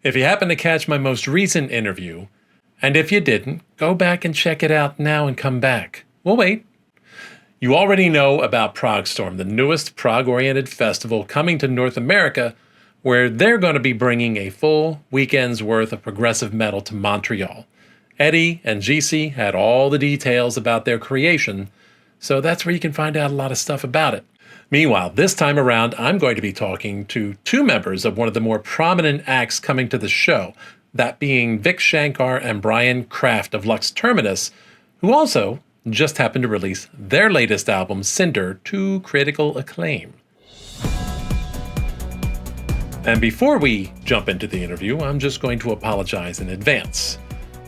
If you happen to catch my most recent interview, and if you didn't, go back and check it out now and come back. We'll wait. You already know about Progstorm, the newest prog-oriented festival coming to North America, where they're going to be bringing a full weekend's worth of progressive metal to Montreal. Eddie and GC had all the details about their creation, so that's where you can find out a lot of stuff about it. Meanwhile, this time around, I'm going to be talking to two members of one of the more prominent acts coming to the show, that being Vik Shankar and Brian Kraft of Lux Terminus, who also just happened to release their latest album, Cinder, to critical acclaim. And before we jump into the interview, I'm just going to apologize in advance.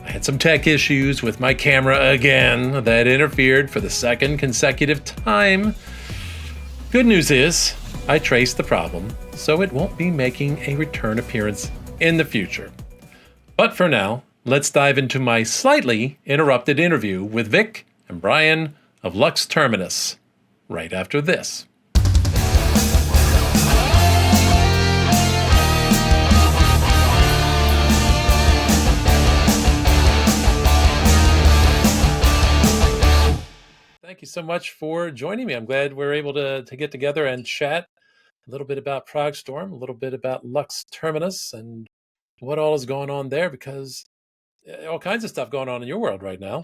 I had some tech issues with my camera again that interfered for the second consecutive time. Good news is, I traced the problem, so it won't be making a return appearance in the future. But for now, let's dive into my slightly interrupted interview with Vik and Brian of Lux Terminus, right after this. Thank you so much for joining me. I'm glad we're able to get together and chat a little bit about Progstorm, a little bit about Lux Terminus, and what all is going on there, because all kinds of stuff going on in your world right now.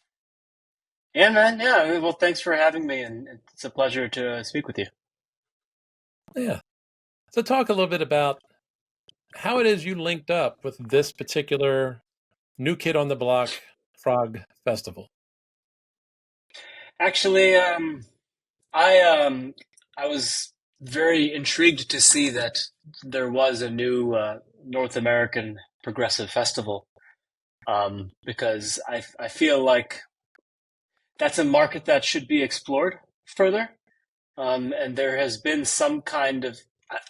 Yeah, man. Yeah. Well, thanks for having me, and it's a pleasure to speak with you. Yeah. So talk a little bit about how it is you linked up with this particular new kid on the block Frog Festival. Actually, I was very intrigued to see that there was a new North American progressive festival, because I feel like that's a market that should be explored further. And there has been some kind of,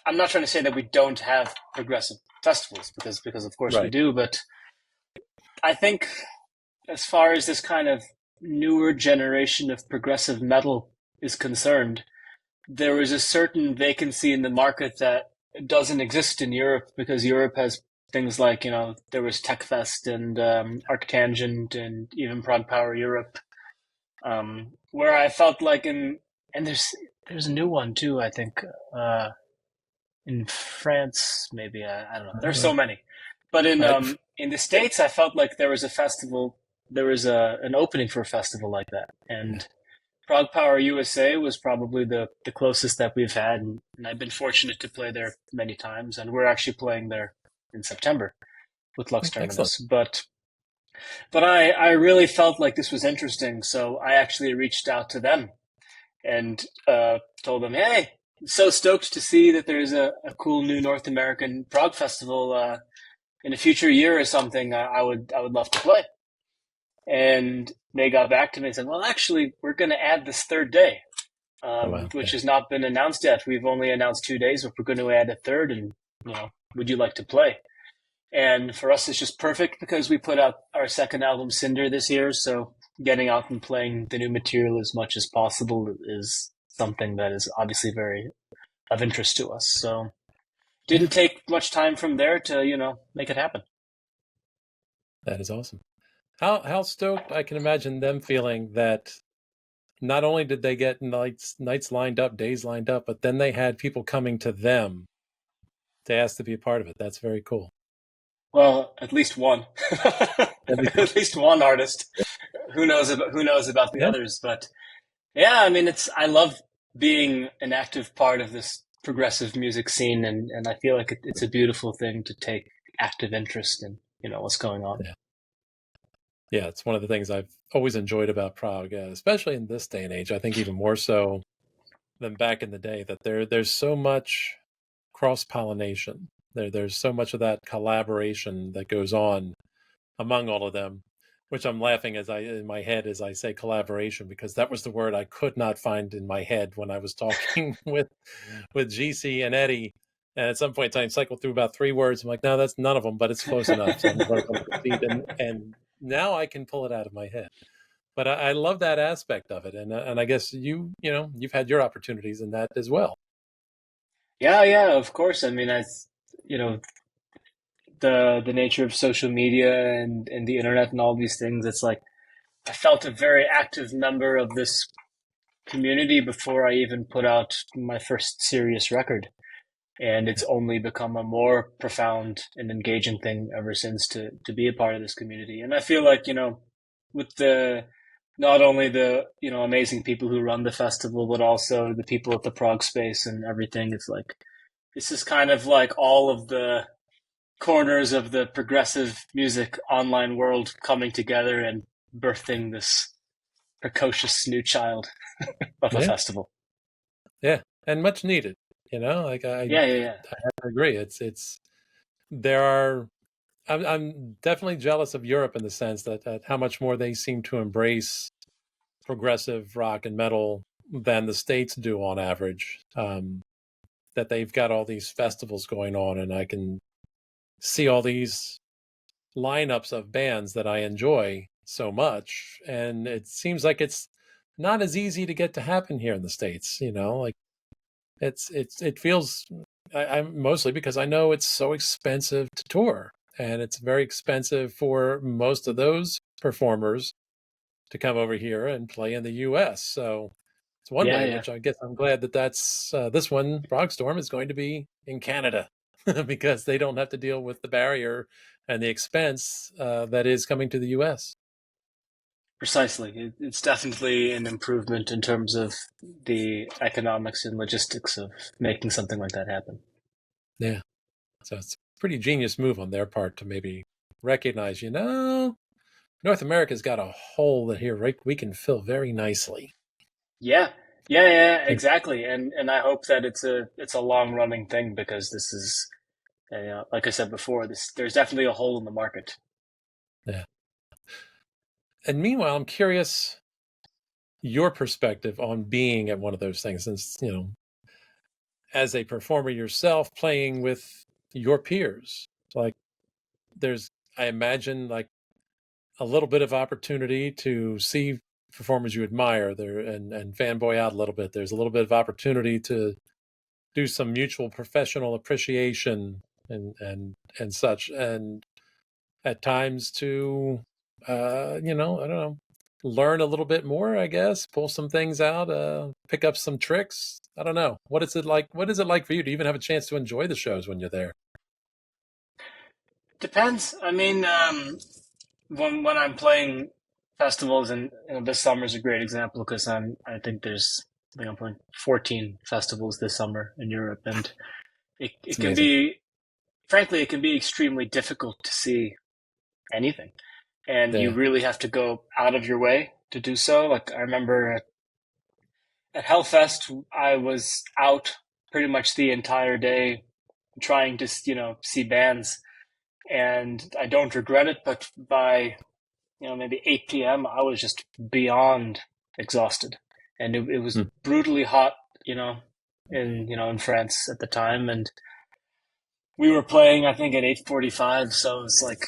I'm not trying to say that we don't have progressive festivals, because of course we Right. do, but I think as far as this kind of newer generation of progressive metal is concerned, there is a certain vacancy in the market that doesn't exist in Europe, because Europe has things like, there was TechFest and Arctangent and even Prog Power Europe, where I felt like and there's a new one too, I think, in France, maybe. I don't know. There's so many. But in the States, I felt like there was a festival, there was an opening for a festival like that. And Prog Power USA was probably the closest that we've had, and I've been fortunate to play there many times, and we're actually playing there in September with Lux Terminus. But I really felt like this was interesting, so I actually reached out to them and told them, hey, I'm so stoked to see that there's a cool new North American prog festival in a future year or something. I would love to play. And they got back to me and said, well, actually, we're going to add this third day, which has not been announced yet. We've only announced 2 days, but we're going to add a third, and would you like to play? And for us, it's just perfect, because we put out our second album, Cinder, this year, so getting out and playing the new material as much as possible is something that is obviously very of interest to us. So didn't take much time from there to, make it happen. That is awesome. How stoked I can imagine them feeling that not only did they get nights lined up, days lined up, but then they had people coming to them to ask to be a part of it. That's very cool. Well, at least one, at least one artist. Who knows about the others? But yeah, I mean, I love being an active part of this progressive music scene, and I feel like it's a beautiful thing to take active interest in, what's going on. Yeah, it's one of the things I've always enjoyed about prog, especially in this day and age. I think even more so than back in the day, that there's so much cross-pollination. There's so much of that collaboration that goes on among all of them, which I'm laughing in my head as I say collaboration, because that was the word I could not find in my head when I was talking with GC and Eddie. And at some point in time, cycled through about 3 words. I'm like, no, that's none of them, but it's close enough. So I'm going to proceed, and now I can pull it out of my head. But I love that aspect of it, and I guess you've had your opportunities in that as well. Yeah, of course. I mean, the nature of social media and the internet and all these things, it's like I felt a very active member of this community before I even put out my first serious record. And it's only become a more profound and engaging thing ever since to be a part of this community. And I feel like, with the not only the, amazing people who run the festival, but also the people at the Prog space and everything, it's like this is kind of like all of the corners of the progressive music online world coming together and birthing this precocious new child of a Yeah, festival. yeah, and much needed. Like Yeah, yeah, yeah. I agree. It's there are. I'm definitely jealous of Europe in the sense that how much more they seem to embrace progressive rock and metal than the States do on average. That they've got all these festivals going on, and I can see all these lineups of bands that I enjoy so much. And it seems like it's not as easy to get to happen here in the States, like it feels I'm mostly because I know it's so expensive to tour, and it's very expensive for most of those performers to come over here and play in the US. So it's one Yeah, way in yeah. which I guess I'm glad that that's this one, Progstorm, is going to be in Canada because they don't have to deal with the barrier and the expense that is coming to the US. Precisely. It's definitely an improvement in terms of the economics and logistics of making something like that happen. Yeah. So it's a pretty genius move on their part to maybe recognize, North America's got a hole that here right we can fill very nicely. Yeah. Yeah, yeah, And exactly. And I hope that it's a long running thing because this is like I said before, this there's definitely a hole in the market. yeah. And meanwhile, I'm curious your perspective on being at one of those things, since as a performer yourself playing with your peers, like there's I imagine like a little bit of opportunity to see performers you admire there and fanboy out a little bit. There's a little bit of opportunity to do some mutual professional appreciation and such, and at times to I don't know, learn a little bit more, I guess, pull some things out, pick up some tricks. I don't know. What is it like for you to even have a chance to enjoy the shows when you're there? Depends. I mean, when I'm playing festivals, and this summer is a great example because I think I'm playing 14 festivals this summer in Europe, and It's it can amazing. be, frankly, it can be extremely difficult to see anything, and you Yeah, really have to go out of your way to do so. Like I remember at Hellfest, I was out pretty much the entire day trying to see bands, and I don't regret it. But by maybe 8 p.m., I was just beyond exhausted. And it was mm, brutally hot, in France at the time. And we were playing, I think, at 8:45. So it's like,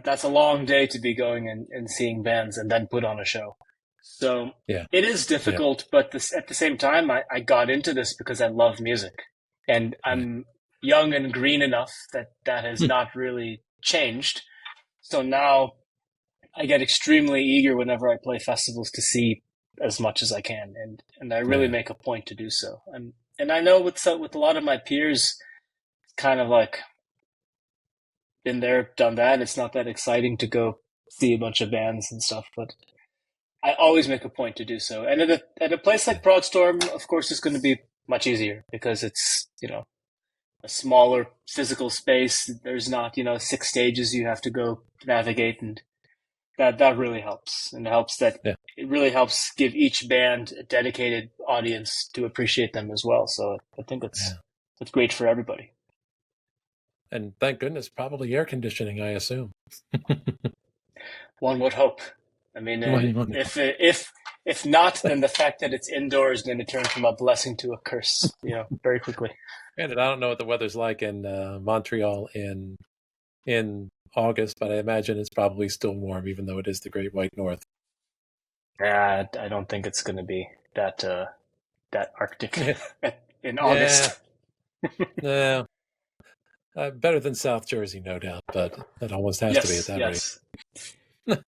that's a long day to be going and seeing bands and then put on a show. So yeah, it is yeah, difficult, but at the same time, I got into this because I love music. And right. I'm young and green enough that that has Hmm, not really changed. So now I get extremely eager whenever I play festivals to see as much as I can, and I really yeah, make a point to do so. And I know with a lot of my peers, kind of like been there, done that. It's not that exciting to go see a bunch of bands and stuff, but I always make a point to do so. And at a place yeah, like Progstorm, of course, it's going to be much easier because it's a smaller physical space. There's not 6 stages you have to go navigate, and that really helps, and yeah, it really helps give each band a dedicated audience to appreciate them as well. So I think yeah. it's great for everybody. And thank goodness, probably air conditioning, I assume. One would hope. I mean, One would if not, then the fact that it's indoors is going to turn from a blessing to a curse, very quickly. Granted, I don't know what the weather's like in Montreal in August, but I imagine it's probably still warm, even though it is the Great White North. I don't think it's going to be that Arctic Yeah, in yeah, August. yeah. Better than South Jersey, no doubt, but that almost has to be at Yes, that rate. yes.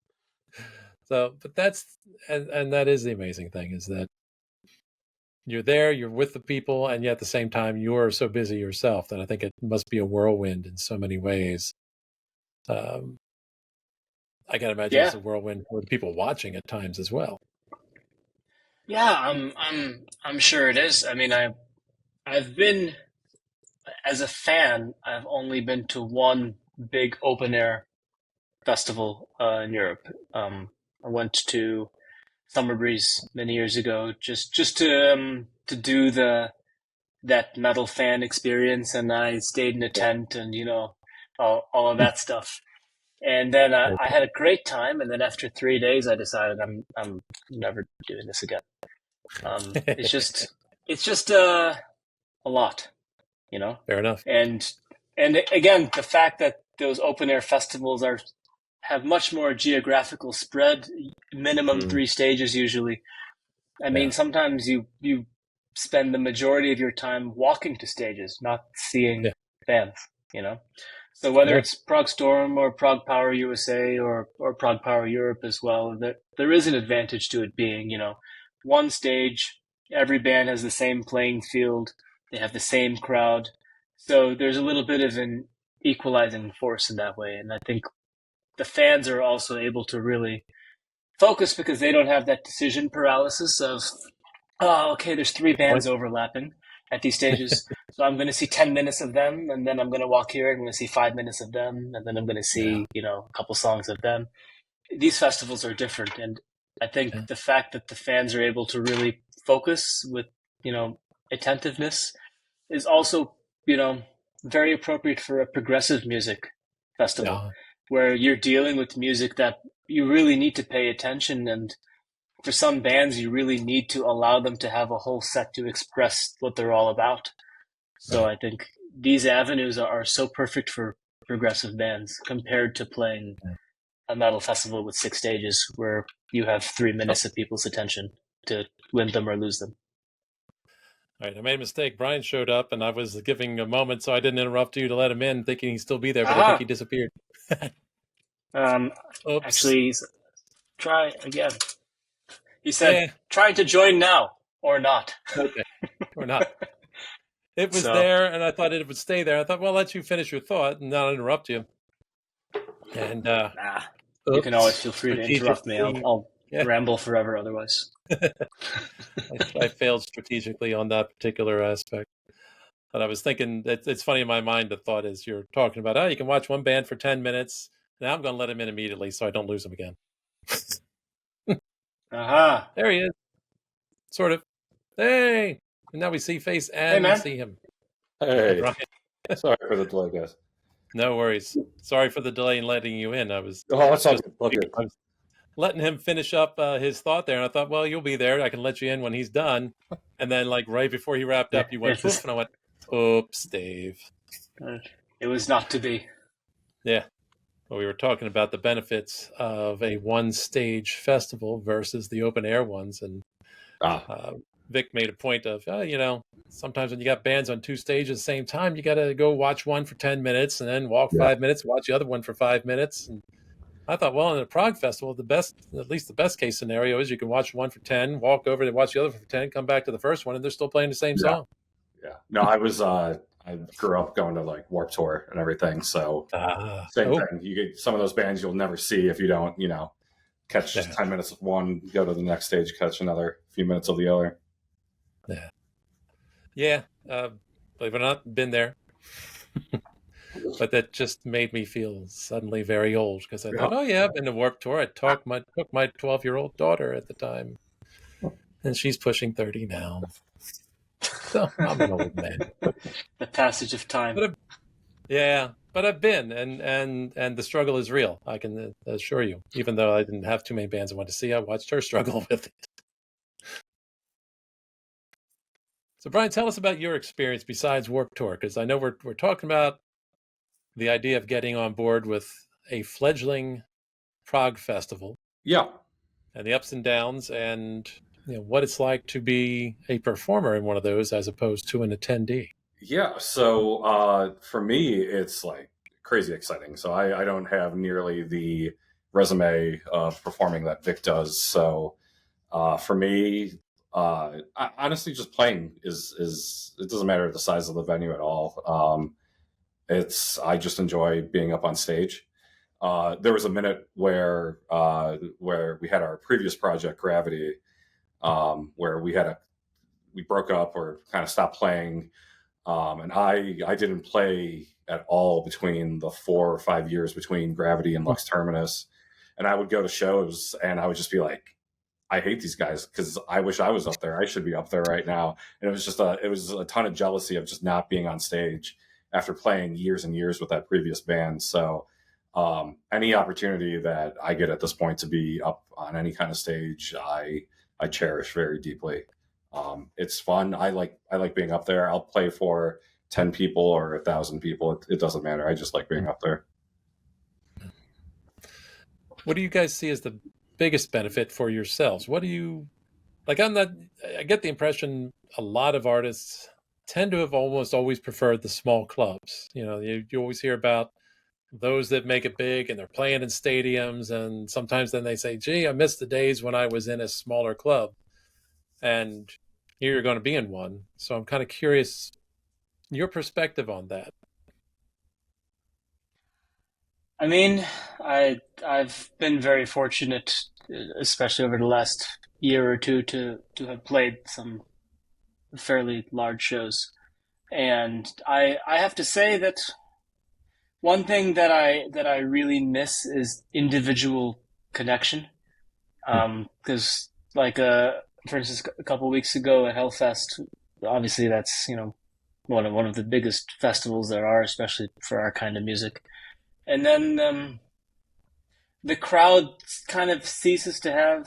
So, but and that is the amazing thing, is that you're there, you're with the people, and yet at the same time, you're so busy yourself that I think it must be a whirlwind in so many ways. Um, I can imagine it's Yeah. a whirlwind for the people watching at times as well. Yeah, I'm sure it is. I mean, I've been as a fan, I've only been to one big open air festival in Europe. I went to Summer Breeze many years ago, just to do the that metal fan experience, and I stayed in a tent, and all of that stuff. And then I had a great time, and then after 3 days, I decided I'm never doing this again. It's just a lot, you know. Fair enough. And again, the fact that those open air festivals are have much more geographical spread, minimum 3 stages usually. I mean, Yeah. sometimes you spend the majority of your time walking to stages, not seeing Yeah. bands, you know. So whether Yeah. it's Progstorm or Prog Power USA or Prog Power Europe as well, there is an advantage to it being, one stage, every band has the same playing field, they have the same crowd. So there's a little bit of an equalizing force in that way. And I think the fans are also able to really focus because they don't have that decision paralysis of, oh, okay, there's three Good point. bands overlapping at these stages. So I'm going to see 10 minutes of them, and then I'm going to walk here, I'm going to see 5 minutes of them, and then I'm going to Yeah. see, a couple songs of them. These festivals are different. And I think Yeah. the fact that the fans are able to really focus with, you know, attentiveness is also, you know, very appropriate for a progressive music festival Yeah. where you're dealing with music that you really need to pay attention, and for some bands you really need to allow them to have a whole set to express what they're all about. So Right. I think these avenues are so perfect for progressive bands compared to playing Yeah. a metal festival with 6 stages where you have 3 minutes of people's attention to win them or lose them. All right, I made a mistake. Brian showed up, and I was giving a moment, so I didn't interrupt you to let him in, thinking he'd still be there, but I think he Aha! disappeared. Um, Oops. actually, try again. He said, Eh, trying to join now or not. okay. Or not. It was So, there, and I thought it would stay there. I thought, well, I'll let you finish your thought and not interrupt you. And, nah, you can always oops, feel free to interrupt me. I'll, strategically, I'll yeah, ramble forever otherwise. I failed strategically on that particular aspect. But I was thinking, it's funny in my mind, the thought is you're talking about, oh, you can watch one band for 10 minutes. Now I'm going to let him in immediately so I don't lose him again. Aha! There he is. Sort of. Hey! And now we see face Hey, and man. see him. Hi, Hey, Brian. sorry for the delay, guys. No worries. Sorry for the delay in letting you in. I was Oh, that's all just good. All good. I was letting him finish up his thought there, and I thought, well, you'll be there. I can let you in when he's done. And then, like right before he wrapped up, you went poof, and I went, "Oops, Dave." It was not to be. Yeah. Well, we were talking about the benefits of a one-stage festival versus the open-air ones, and uh, Vik made a point of, sometimes when you got bands on two stages at the same time, you got to go watch one for 10 minutes and then walk 5 minutes, watch the other one for 5 minutes. And I thought, well, in a Prague festival, at least the best case scenario is you can watch one for 10, walk over to watch the other for 10, come back to the first one, and they're still playing the same song. Yeah. No, I grew up going to like Warped Tour and everything, so same thing. You get some of those bands you'll never see if you don't, catch 10 minutes of one, go to the next stage, catch another few minutes of the other. Yeah. Believe it or not, been there. But that just made me feel suddenly very old because I thought, oh yeah, I've been to Warped Tour. I took my 12-year-old daughter at the time, and she's pushing 30 now. So I'm an old man. The passage of time. But I've been, and the struggle is real. I can assure you. Even though I didn't have too many bands I wanted to see, I watched her struggle with it. So Brian, tell us about your experience besides Warped Tour, because I know we're talking about the idea of getting on board with a fledgling Prague festival. Yeah. And the ups and downs, and what it's like to be a performer in one of those as opposed to an attendee. Yeah, so for me, it's like crazy exciting. So I don't have nearly the resume of performing that Vik does. So for me, honestly, just playing is it doesn't matter the size of the venue at all. It's I just enjoy being up on stage. There was a minute where we had our previous project, Gravity, where we broke up or kind of stopped playing, and I didn't play at all between the 4 or 5 years between Gravity and Lux Terminus, and I would go to shows and I would just be like, I hate these guys because I wish I was up there. I should be up there right now. And it was a ton of jealousy of just not being on stage after playing years and years with that previous band. So any opportunity that I get at this point to be up on any kind of stage, I cherish very deeply. It's fun. I like being up there. I'll play for 10 people or 1,000 people. It doesn't matter. I just like being up there. What do you guys see as the biggest benefit for yourselves? What do you like? I get the impression a lot of artists tend to have almost always preferred the small clubs. You always hear about those that make it big and they're playing in stadiums, and sometimes then they say, gee, I miss the days when I was in a smaller club. And here you're going to be in one. So I'm kind of curious your perspective on that. I mean, I've been very fortunate, especially over the last year or two, to have played some fairly large shows, and I have to say that one thing that I really miss is individual connection. Because for instance, a couple of weeks ago at Hellfest, obviously that's one of the biggest festivals there are, especially for our kind of music. And then the crowd kind of ceases to have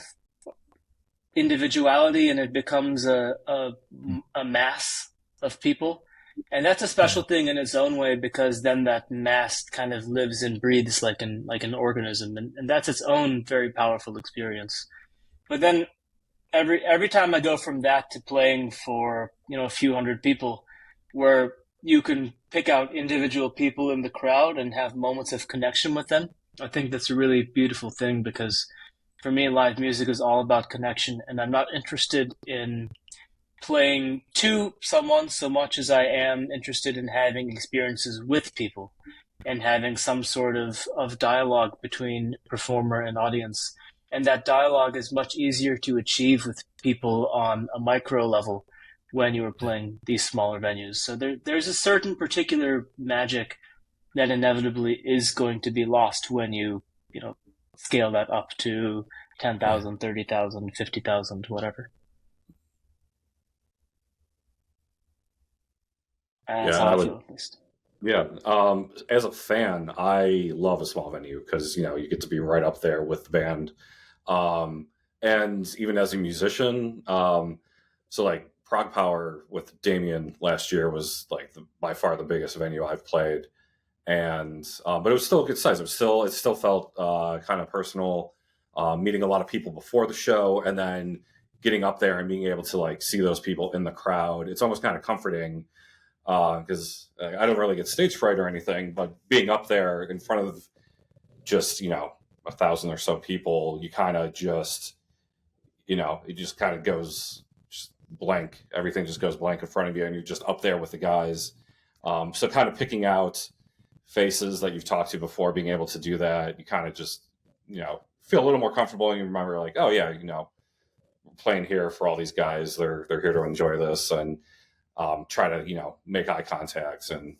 individuality, and it becomes a mass of people. And that's a special thing in its own way, because then that mass kind of lives and breathes like an organism, and that's its own very powerful experience. But then every time I go from that to playing for a few hundred people, where you can pick out individual people in the crowd and have moments of connection with them, I think that's a really beautiful thing, because for me, live music is all about connection, and I'm not interested in playing to someone so much as I am interested in having experiences with people and having some sort of dialogue between performer and audience. And that dialogue is much easier to achieve with people on a micro level when you are playing these smaller venues. So there's a certain particular magic that inevitably is going to be lost when you scale that up to 10,000, 30,000, 50,000, whatever. That's how I feel, at least. Yeah. As a fan, I love a small venue because, you get to be right up there with the band. And even as a musician, so like Prog Power with Damien last year was like by far the biggest venue I've played. And, but it was still a good size. It still felt, kind of personal, meeting a lot of people before the show and then getting up there and being able to like see those people in the crowd. It's almost kind of comforting because I don't really get stage fright or anything, but being up there in front of just 1,000 or so people, you kind of just it just kind of goes just blank. Everything just goes blank in front of you, and you're just up there with the guys. So kind of picking out faces that you've talked to before, being able to do that, you kind of just feel a little more comfortable, and you remember like, oh yeah, we're playing here for all these guys. They're here to enjoy this, and try to make eye contacts and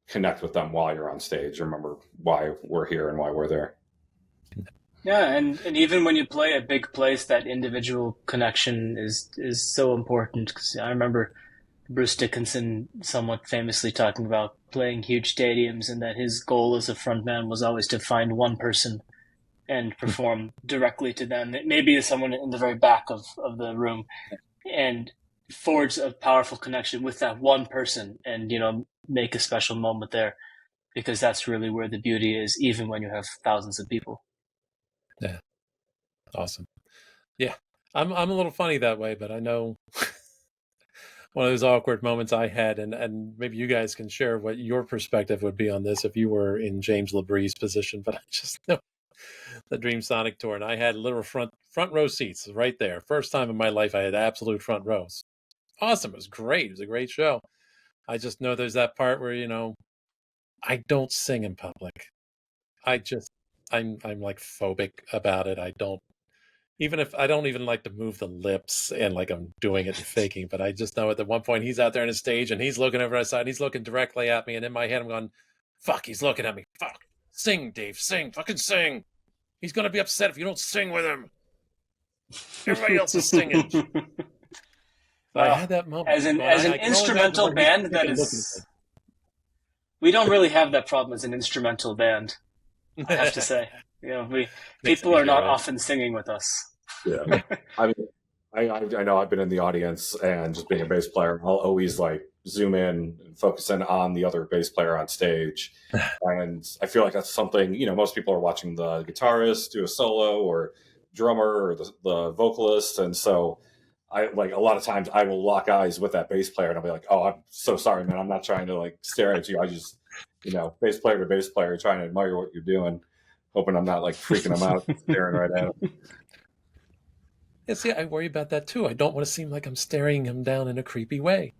connect with them while you're on stage. Remember why we're here and why we're there. Yeah, and even when you play a big place, that individual connection is so important. Because I remember Bruce Dickinson somewhat famously talking about playing huge stadiums, and that his goal as a frontman was always to find one person and perform directly to them. Maybe someone in the very back of the room, and forge a powerful connection with that one person, and make a special moment there, because that's really where the beauty is, even when you have thousands of people. Yeah, awesome. Yeah, I'm a little funny that way, but I know one of those awkward moments I had, and maybe you guys can share what your perspective would be on this if you were in James LeBrie's position. But I just know the Dream Sonic tour, and I had literal front row seats right there. First time in my life I had absolute front rows. Awesome. It was great. It was a great show. I just know there's that part where, I don't sing in public. I'm like phobic about it. I don't, even if I don't even like to move the lips and like I'm doing it and faking, but I just know at one point he's out there on his stage and he's looking over my side and he's looking directly at me. And in my head, I'm going, fuck, he's looking at me. Fuck. Sing, Dave, sing, fucking sing. He's going to be upset if you don't sing with him. Everybody else is singing. I had that moment. As an instrumental band, that is, we don't really have that problem as an instrumental band. I have to say, people are not often singing with us. Yeah, I mean, I know I've been in the audience, and just being a bass player, I'll always like zoom in and focus in on the other bass player on stage, and I feel like that's something most people are watching the guitarist do a solo or drummer or the vocalist, and so I like a lot of times I will lock eyes with that bass player and I'll be like, oh, I'm so sorry, man. I'm not trying to like stare at you. I just, bass player to bass player, trying to admire what you're doing, hoping I'm not like freaking them out, staring right at them. Yeah, see, I worry about that too. I don't want to seem like I'm staring him down in a creepy way.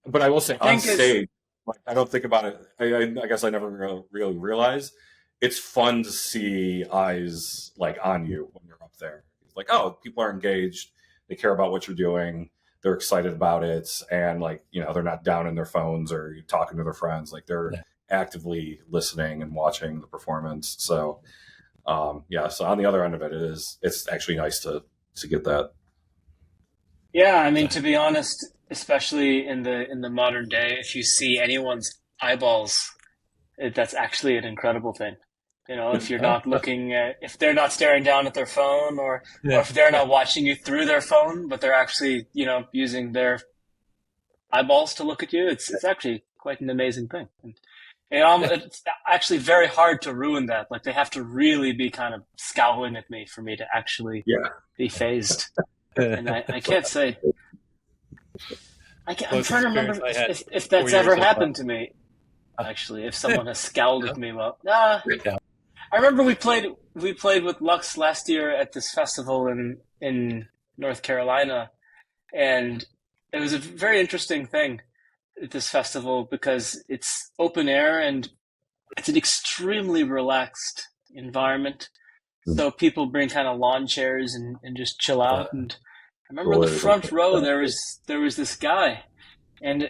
But I will say on stage, like, I don't think about it. I guess I never really realize it's fun to see eyes like on you when you're up there. It's like, oh, people are engaged. They care about what you're doing. They're excited about it. And like, they're not down in their phones or talking to their friends. Like they're actively listening and watching the performance. So, so on the other end of it, it's actually nice to get that. Yeah. I mean, to be honest, especially in the modern day, if you see anyone's eyeballs, that's actually an incredible thing. If you're not looking at, if they're not staring down at their phone or if they're not watching you through their phone, but they're actually, using their eyeballs to look at you, it's actually quite an amazing thing. And it's actually very hard to ruin that. Like they have to really be kind of scowling at me for me to actually be phased. And I can't say, I'm trying to remember if that's ever happened to me. Actually, if someone has scowled at me, I remember we played with Lux last year at this festival in North Carolina, and it was a very interesting thing at this festival because it's open air and it's an extremely relaxed environment. So people bring kind of lawn chairs and just chill out. And I remember in the front row there was this guy, and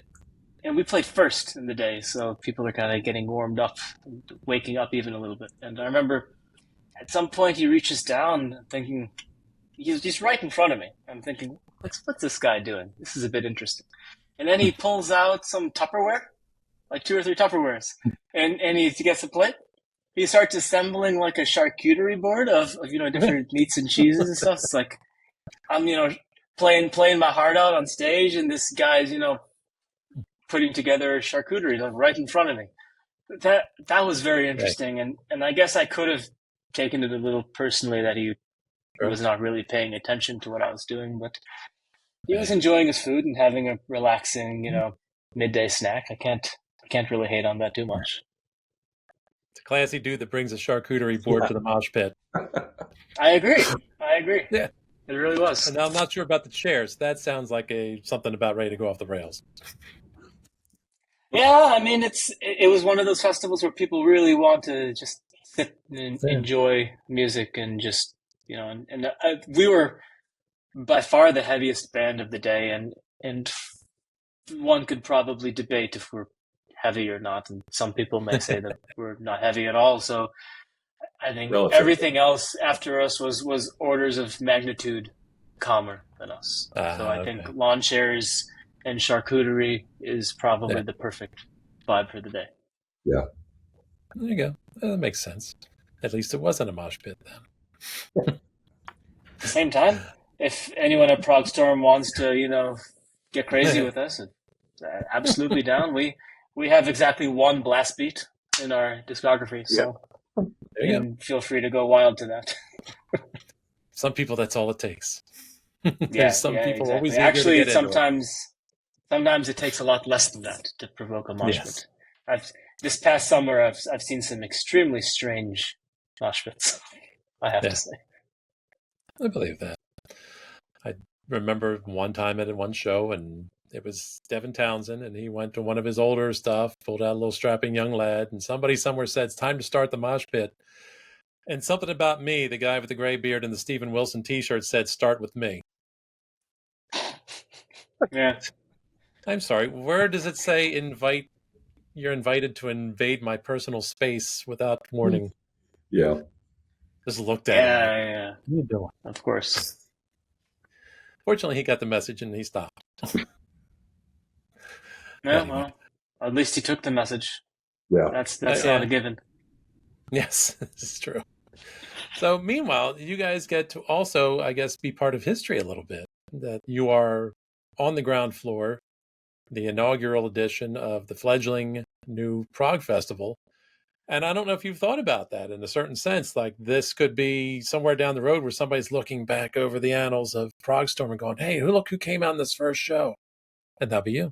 we played first in the day, so people are kind of getting warmed up, and waking up even a little bit. And I remember at some point he reaches down, thinking he's right in front of me. I'm thinking, what's this guy doing? This is a bit interesting. And then he pulls out some Tupperware, like 2 or 3 Tupperwares, and he gets a plate. He starts assembling like a charcuterie board of different meats and cheeses and stuff. It's like I'm playing my heart out on stage, and this guy's putting together charcuterie like right in front of me. That was very interesting, and I guess I could have taken it a little personally that he was not really paying attention to what I was doing, but he was enjoying his food and having a relaxing, midday snack. I can't really hate on that too much. It's a classy dude that brings a charcuterie board to the mosh pit. I agree. Yeah, it really was. And I'm not sure about the chairs. That sounds like something about ready to go off the rails. Yeah, I mean, it was one of those festivals where people really want to just sit and enjoy music and just, and we were by far the heaviest band of the day, and one could probably debate if we're heavy or not, and some people may say that we're not heavy at all. So I think everything else after us was orders of magnitude calmer than us. So I think lawn chairs and charcuterie is probably the perfect vibe for the day. Yeah. There you go. That makes sense. At least it wasn't a mosh pit then. At the same time, if anyone at Progstorm wants to, get crazy with us, absolutely down. We have exactly 1 blast beat in our discography, so you can feel free to go wild to that. Some people, that's all it takes. Some people exactly. always actually sometimes Sometimes it takes a lot less than that to provoke a mosh pit. This past summer, I've seen some extremely strange mosh pits, I have to say. I believe that. I remember one time at one show, and it was Devin Townsend, and he went to one of his older stuff, pulled out a little strapping young lad, and somebody somewhere said, "It's time to start the mosh pit." And something about me, the guy with the gray beard and the Steven Wilson t-shirt, said, "Start with me." Yeah. I'm sorry, where does it say you're invited to invade my personal space without warning? Yeah. Just looked at him. Yeah. What are you doing? Of course. Fortunately, he got the message and he stopped. Yeah, anyway. Well, at least he took the message. Yeah. That's not a given. Yes, this is true. So meanwhile, you guys get to also, I guess, be part of history a little bit. That you are on the ground floor, the inaugural edition of the fledgling new Prog Festival. And I don't know if you've thought about that in a certain sense. Like this could be somewhere down the road where somebody's looking back over the annals of Progstorm and going, "Hey, look who came out in this first show." And that'll be you.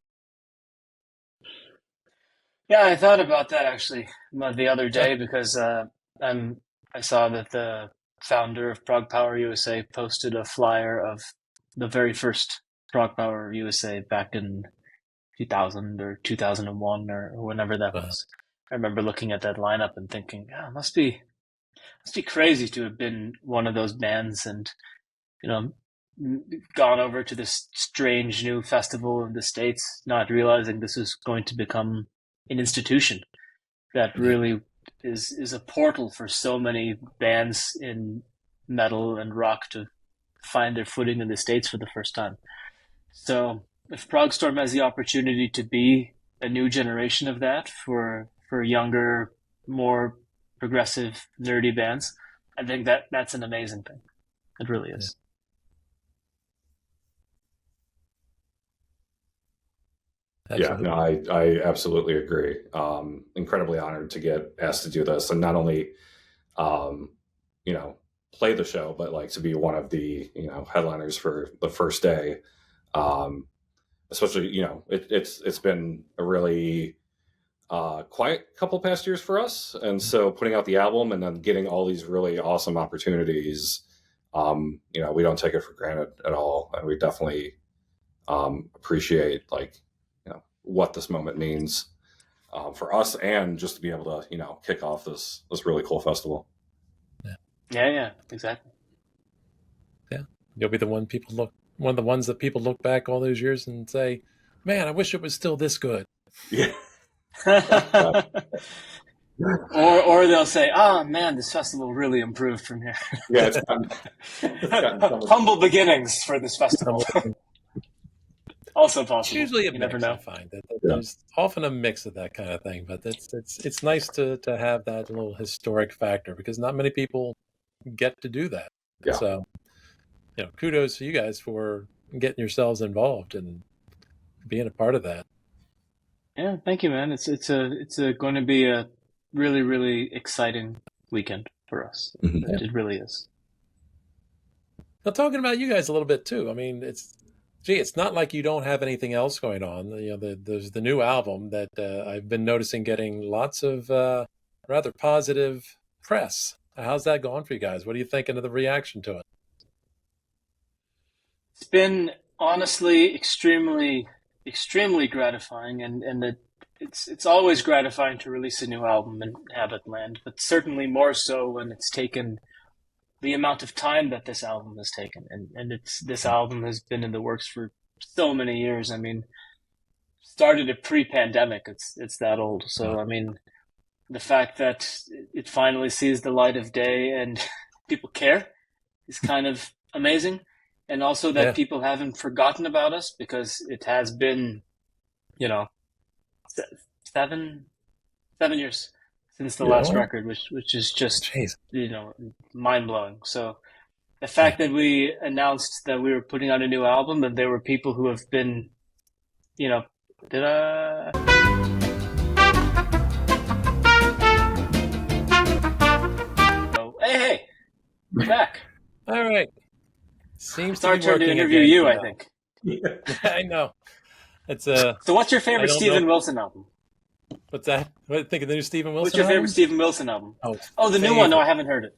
Yeah, I thought about that actually the other day because I saw that the founder of Prog Power USA posted a flyer of the very first Prog Power USA back in 2000 or 2001 or whenever that was. I remember looking at that lineup and thinking, it must be crazy to have been one of those bands and, gone over to this strange new festival in the States, not realizing this was going to become an institution that really is a portal for so many bands in metal and rock to find their footing in the States for the first time. So if Progstorm has the opportunity to be a new generation of that for younger, more progressive, nerdy bands, I think that's an amazing thing. It really is. Yeah, no, I absolutely agree. Incredibly honored to get asked to do this, and not only, play the show, but like to be one of the headliners for the first day. Especially, it's been a really quiet couple past years for us, and so putting out the album and then getting all these really awesome opportunities, we don't take it for granted at all, and we definitely appreciate what this moment means for us, and just to be able to kick off this really cool festival. Yeah, exactly. Yeah, you'll be one of the ones that people look back all those years and say, "Man, I wish it was still this good." Yeah. or they'll say, "Oh man, this festival really improved from here." Yeah, humble beginnings for this festival. Also possible. Usually, you never know. I find that there's often a mix of that kind of thing, but it's nice to have that little historic factor because not many people get to do that. Yeah. So, kudos to you guys for getting yourselves involved and being a part of that. Yeah, thank you, man. It's going to be a really, really exciting weekend for us. Mm-hmm. It really is. Now, talking about you guys a little bit too. I mean, it's not like you don't have anything else going on. There's the new album that I've been noticing getting lots of rather positive press. How's that going for you guys? What are you thinking of the reaction to it? It's been honestly extremely, extremely gratifying, and it's always gratifying to release a new album and have it land, but certainly more so when it's taken the amount of time that this album has taken, and this album has been in the works for so many years. I mean, started it pre-pandemic. It's that old. So I mean, the fact that it finally sees the light of day and people care is kind of amazing, and also that people haven't forgotten about us because it has been, 7 years since the last record, which is just mind blowing. So the fact that we announced that we were putting out a new album, and there were people who have been, hey, we're back. All right. Seems it's our turn to interview you, I think. I know. It's So what's your favorite Steven Wilson album? What's that? What think of the new Steven Wilson? What's your favorite Steven Wilson album? Oh, the new one. No, I haven't heard it.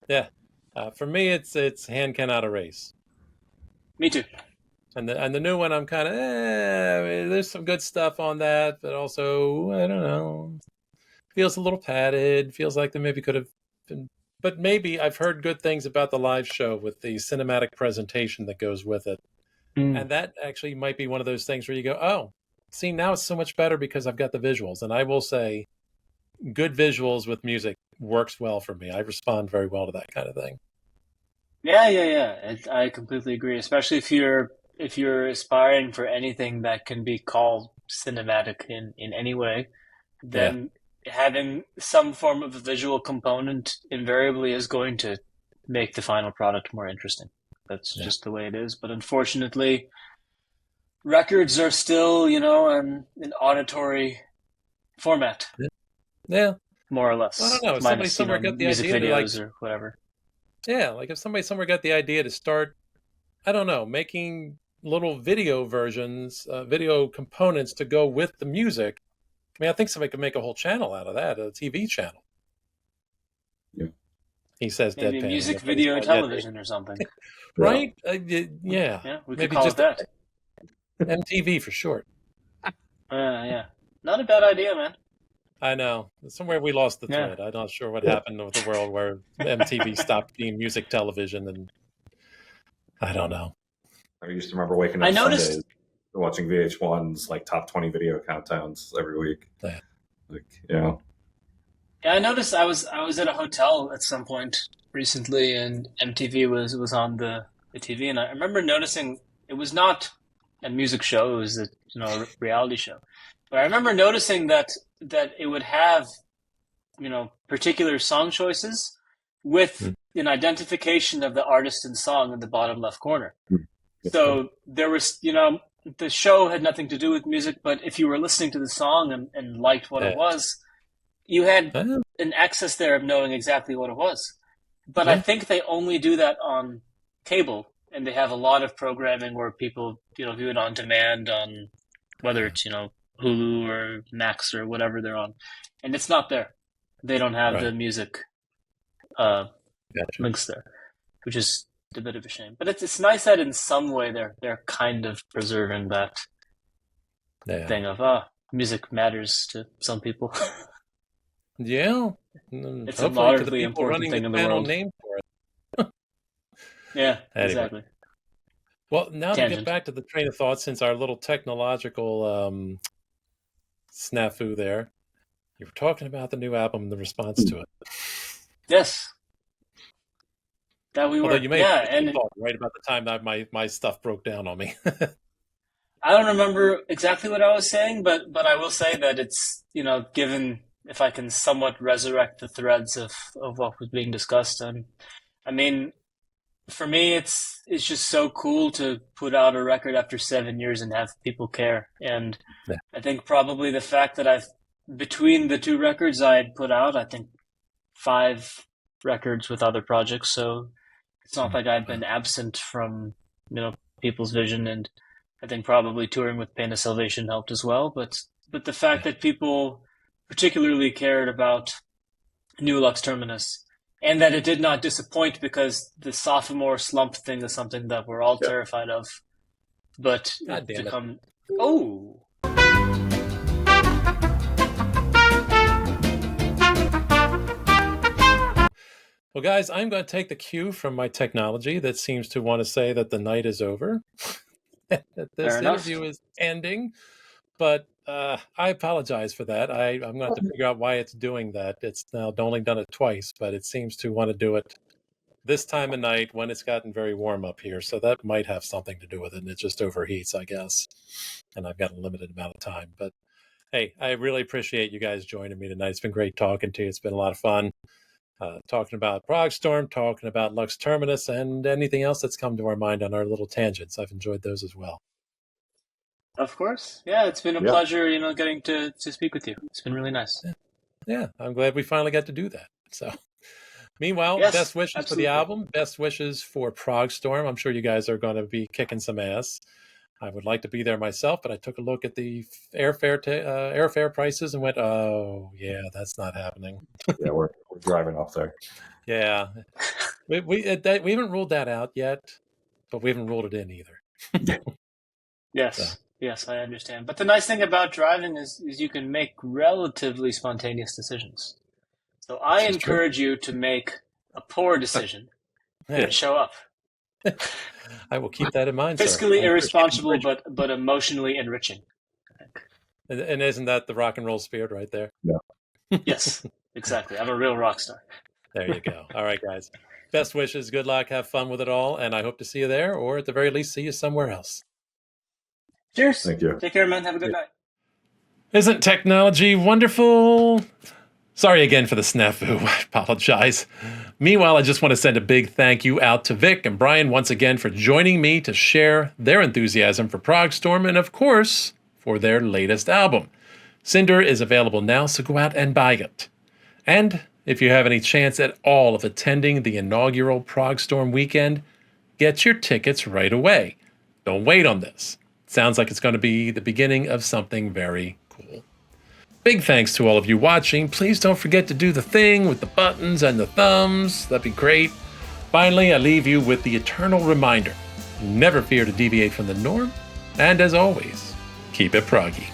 Yeah, for me, it's Hand Cannot Erase. Me too. And the new one, I'm kind of there's some good stuff on that, but also I don't know, feels a little padded. Feels like they maybe could have been, but maybe I've heard good things about the live show with the cinematic presentation that goes with it, and that actually might be one of those things where you go, oh, see, now it's so much better because I've got the visuals, and I will say, good visuals with music works well for me. I respond very well to that kind of thing. Yeah. I completely agree, especially if you're aspiring for anything that can be called cinematic in any way, then having some form of a visual component invariably is going to make the final product more interesting. That's just the way it is. But unfortunately, records are still, an auditory format. Yeah. More or less. I don't know. If somebody somewhere got the music idea videos or whatever. Yeah, like if somebody somewhere got the idea to start, I don't know, making little video versions, video components to go with the music. I mean, I think somebody could make a whole channel out of that, a TV channel. Yeah. He says maybe deadpan. Music video television or something. Right? Yeah, we could maybe call just it that. MTV for short. Yeah. Not a bad idea, man. I know. Somewhere we lost the thread. I'm not sure what happened with the world where MTV stopped being music television, and I don't know. I used to remember waking up Sundays watching VH1's like top 20 video countdowns every week. Yeah. Yeah, I noticed I was at a hotel at some point recently, and MTV was on the TV, and I remember noticing it was not a music show; it was a reality show. But I remember noticing that it would have, particular song choices with an identification of the artist and song in the bottom left corner. So there was, the show had nothing to do with music, but if you were listening to the song and liked what it was, you had an access there of knowing exactly what it was. But I think they only do that on cable, and they have a lot of programming where people, view it on demand on whether it's, Hulu or Max or whatever they're on, and it's not there. They don't have the music links there, which is a bit of a shame. But it's nice that in some way they're kind of preserving that thing of music matters to some people. Yeah, it's a moderately important thing in the world. Name for it. Yeah, exactly. Well, now to get back to the train of thought, since our little technological snafu there, you were talking about the new album and the response to it. Yes. That we were. Although you may have right about the time that my stuff broke down on me. I don't remember exactly what I was saying, but I will say that it's, given if I can somewhat resurrect the threads of what was being discussed. I mean, for me, it's just so cool to put out a record after 7 years and have people care. And I think probably the fact that between the two records I had put out, I think 5 records with other projects. So it's not like I've been absent from, people's vision. And I think probably touring with Pain of Salvation helped as well. But the fact that people particularly cared about New Lux Terminus, and that it did not disappoint, because the sophomore slump thing is something that we're all terrified of. But Well, guys, I'm going to take the cue from my technology that seems to want to say that the night is over, that this interview is ending. But I apologize for that. I'm going to have to figure out why it's doing that. It's now only done it twice, but it seems to want to do it this time of night when it's gotten very warm up here. So that might have something to do with it. And it just overheats, I guess. And I've got a limited amount of time. But hey, I really appreciate you guys joining me tonight. It's been great talking to you. It's been a lot of fun talking about Progstorm, talking about Lux Terminus, and anything else that's come to our mind on our little tangents. I've enjoyed those as well. Of course. Yeah, it's been a pleasure, getting to speak with you. It's been really nice. Yeah, I'm glad we finally got to do that. So, meanwhile, best wishes for the album. Best wishes for Progstorm. I'm sure you guys are going to be kicking some ass. I would like to be there myself, but I took a look at the airfare prices and went, oh, yeah, that's not happening. Yeah, we're driving up there. Yeah. We haven't ruled that out yet, but we haven't ruled it in either. Yes. Yes, I understand. But the nice thing about driving is you can make relatively spontaneous decisions. So I encourage you to make a poor decision and show up. I will keep that in mind, Fiscally sir. irresponsible, but emotionally enriching. And isn't that the rock and roll spirit right there? Yeah. Yes, exactly. I'm a real rock star. There you go. All right, guys. Best wishes. Good luck. Have fun with it all. And I hope to see you there, or at the very least, see you somewhere else. Cheers. Thank you. Take care, man. Have a good night. Isn't technology wonderful? Sorry again for the snafu. I apologize. Meanwhile, I just want to send a big thank you out to Vik and Brian once again for joining me to share their enthusiasm for Progstorm and, of course, for their latest album. Cinder is available now, so go out and buy it. And if you have any chance at all of attending the inaugural Progstorm weekend, get your tickets right away. Don't wait on this. Sounds like it's going to be the beginning of something very cool. Big thanks to all of you watching. Please don't forget to do the thing with the buttons and the thumbs. That'd be great. Finally, I leave you with the eternal reminder. Never fear to deviate from the norm. And as always, keep it proggy.